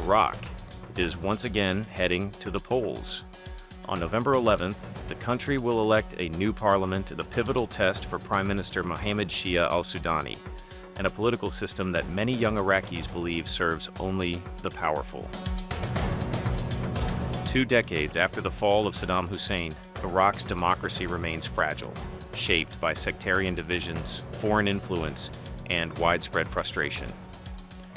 Iraq is once again heading to the polls. On November 11th, the country will elect a new parliament, the pivotal test for Prime Minister Mohammed Shia al-Sudani, and a political system that many young Iraqis believe serves only the powerful. 2 decades after the fall of Saddam Hussein, Iraq's democracy remains fragile, shaped by sectarian divisions, foreign influence, and widespread frustration.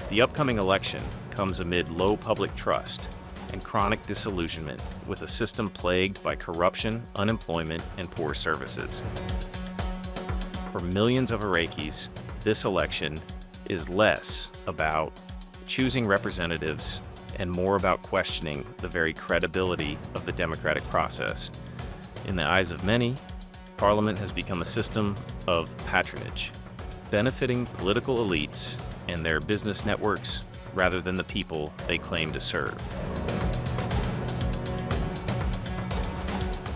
The upcoming election comes amid low public trust and chronic disillusionment, with a system plagued by corruption, unemployment, and poor services. For millions of Iraqis, this election is less about choosing representatives and more about questioning the very credibility of the democratic process. In the eyes of many, Parliament has become a system of patronage, benefiting political elites and their business networks rather than the people they claim to serve.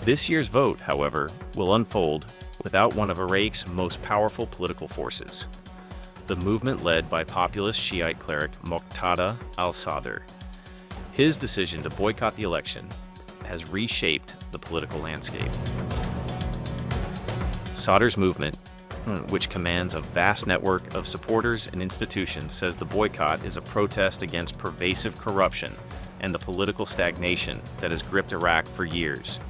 This year's vote, however, will unfold without one of Iraq's most powerful political forces, the movement led by populist Shiite cleric Moqtada al-Sadr. His decision to boycott the election has reshaped the political landscape. Sadr's movement, which commands a vast network of supporters and institutions, says the boycott is a protest against pervasive corruption and the political stagnation that has gripped Iraq for years.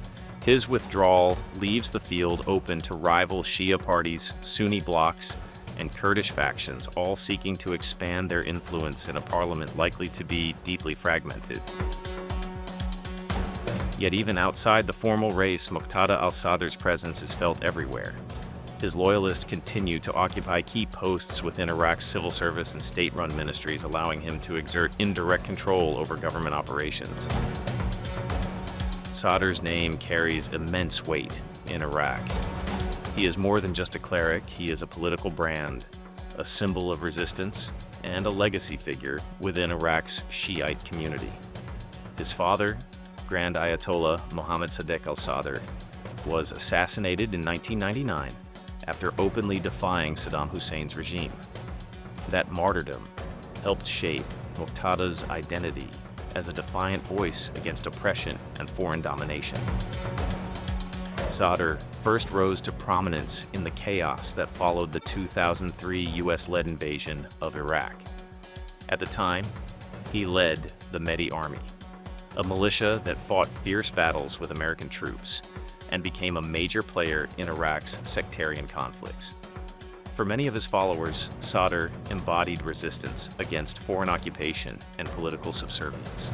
His withdrawal leaves the field open to rival Shia parties, Sunni blocs, and Kurdish factions, all seeking to expand their influence in a parliament likely to be deeply fragmented. Yet even outside the formal race, Moqtada al-Sadr's presence is felt everywhere. His loyalists continue to occupy key posts within Iraq's civil service and state-run ministries, allowing him to exert indirect control over government operations. Sadr's name carries immense weight in Iraq. He is more than just a cleric, he is a political brand, a symbol of resistance, and a legacy figure within Iraq's Shiite community. His father, Grand Ayatollah Mohammad Sadiq al-Sadr, was assassinated in 1999 after openly defying Saddam Hussein's regime. That martyrdom helped shape Moqtada's identity as a defiant voice against oppression and foreign domination. Sadr first rose to prominence in the chaos that followed the 2003 US-led invasion of Iraq. At the time, he led the Mahdi Army, a militia that fought fierce battles with American troops and became a major player in Iraq's sectarian conflicts. For many of his followers, Sadr embodied resistance against foreign occupation and political subservience.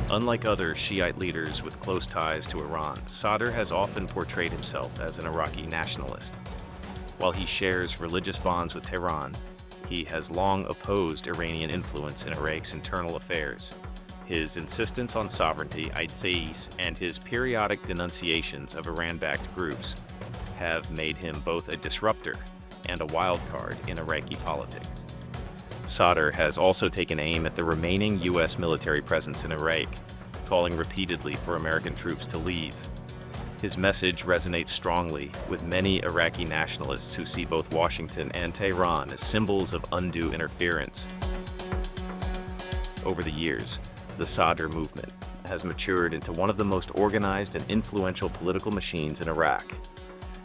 Unlike other Shiite leaders with close ties to Iran, Sadr has often portrayed himself as an Iraqi nationalist. While he shares religious bonds with Tehran, he has long opposed Iranian influence in Iraq's internal affairs. His insistence on sovereignty, and his periodic denunciations of Iran-backed groups have made him both a disruptor and a wildcard in Iraqi politics. Sadr has also taken aim at the remaining U.S. military presence in Iraq, calling repeatedly for American troops to leave. His message resonates strongly with many Iraqi nationalists who see both Washington and Tehran as symbols of undue interference. Over the years, the Sadr movement has matured into one of the most organized and influential political machines in Iraq.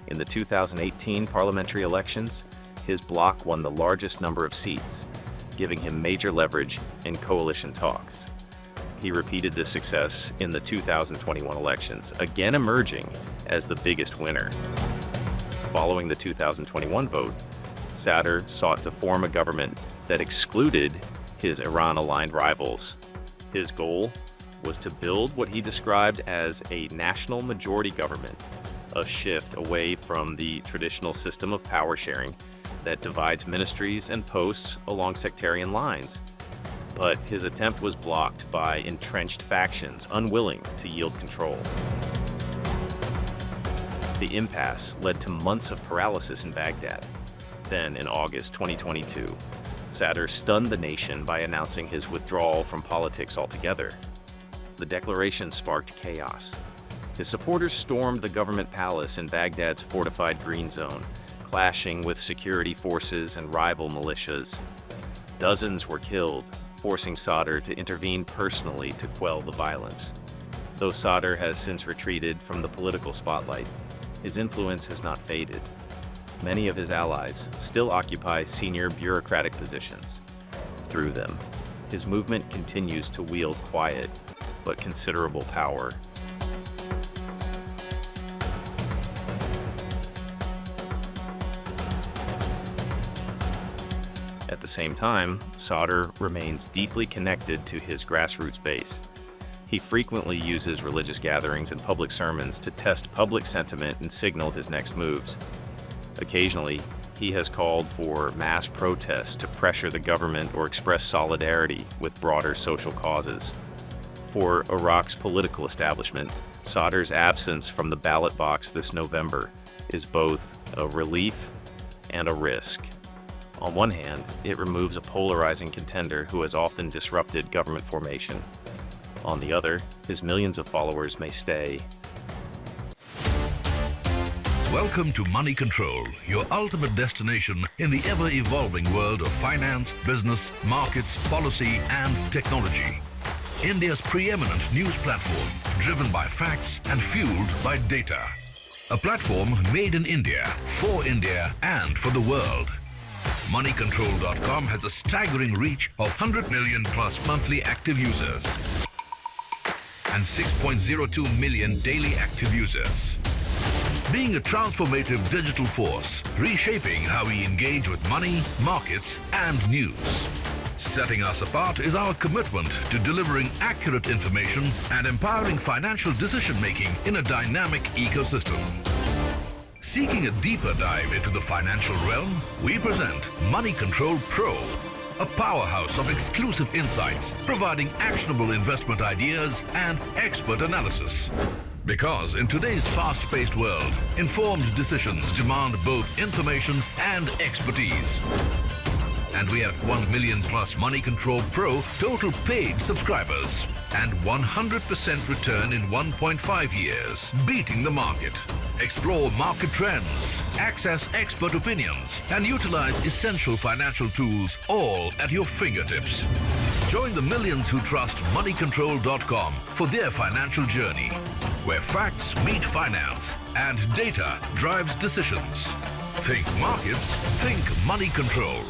In the 2018 parliamentary elections, his bloc won the largest number of seats, giving him major leverage in coalition talks. He repeated this success in the 2021 elections, again emerging as the biggest winner. Following the 2021 vote, Sadr sought to form a government that excluded his Iran-aligned rivals. His goal was to build what he described as a national majority government, a shift away from the traditional system of power sharing that divides ministries and posts along sectarian lines. But his attempt was blocked by entrenched factions unwilling to yield control. The impasse led to months of paralysis in Baghdad. Then, in August 2022, Sadr stunned the nation by announcing his withdrawal from politics altogether. The declaration sparked chaos. His supporters stormed the government palace in Baghdad's fortified Green Zone, clashing with security forces and rival militias. Dozens were killed, forcing Sadr to intervene personally to quell the violence. Though Sadr has since retreated from the political spotlight, his influence has not faded. Many of his allies still occupy senior bureaucratic positions. Through them, his movement continues to wield quiet but considerable power. At the same time, Sadr remains deeply connected to his grassroots base. He frequently uses religious gatherings and public sermons to test public sentiment and signal his next moves. Occasionally, he has called for mass protests to pressure the government or express solidarity with broader social causes. For Iraq's political establishment, Sadr's absence from the ballot box this November is both a relief and a risk. On one hand, it removes a polarizing contender who has often disrupted government formation. On the other, his millions of followers may stay. Welcome to Money Control, your ultimate destination in the ever-evolving world of finance, business, markets, policy, and technology. India's preeminent news platform, driven by facts and fueled by data. A platform made in India, for India, and for the world. Moneycontrol.com has a staggering reach of 100 million plus monthly active users and 6.02 million daily active users. Being a transformative digital force, reshaping how we engage with money, markets, and news. Setting us apart is our commitment to delivering accurate information and empowering financial decision-making in a dynamic ecosystem. Seeking a deeper dive into the financial realm, we present Money Control Pro, a powerhouse of exclusive insights, providing actionable investment ideas and expert analysis. Because in today's fast-paced world, informed decisions demand both information and expertise. And we have 1 million plus Money Control Pro total paid subscribers and 100% return in 1.5 years, beating the market. Explore market trends, access expert opinions, and utilize essential financial tools all at your fingertips. Join the millions who trust Moneycontrol.com for their financial journey, where facts meet finance and data drives decisions. Think markets, think Money Control.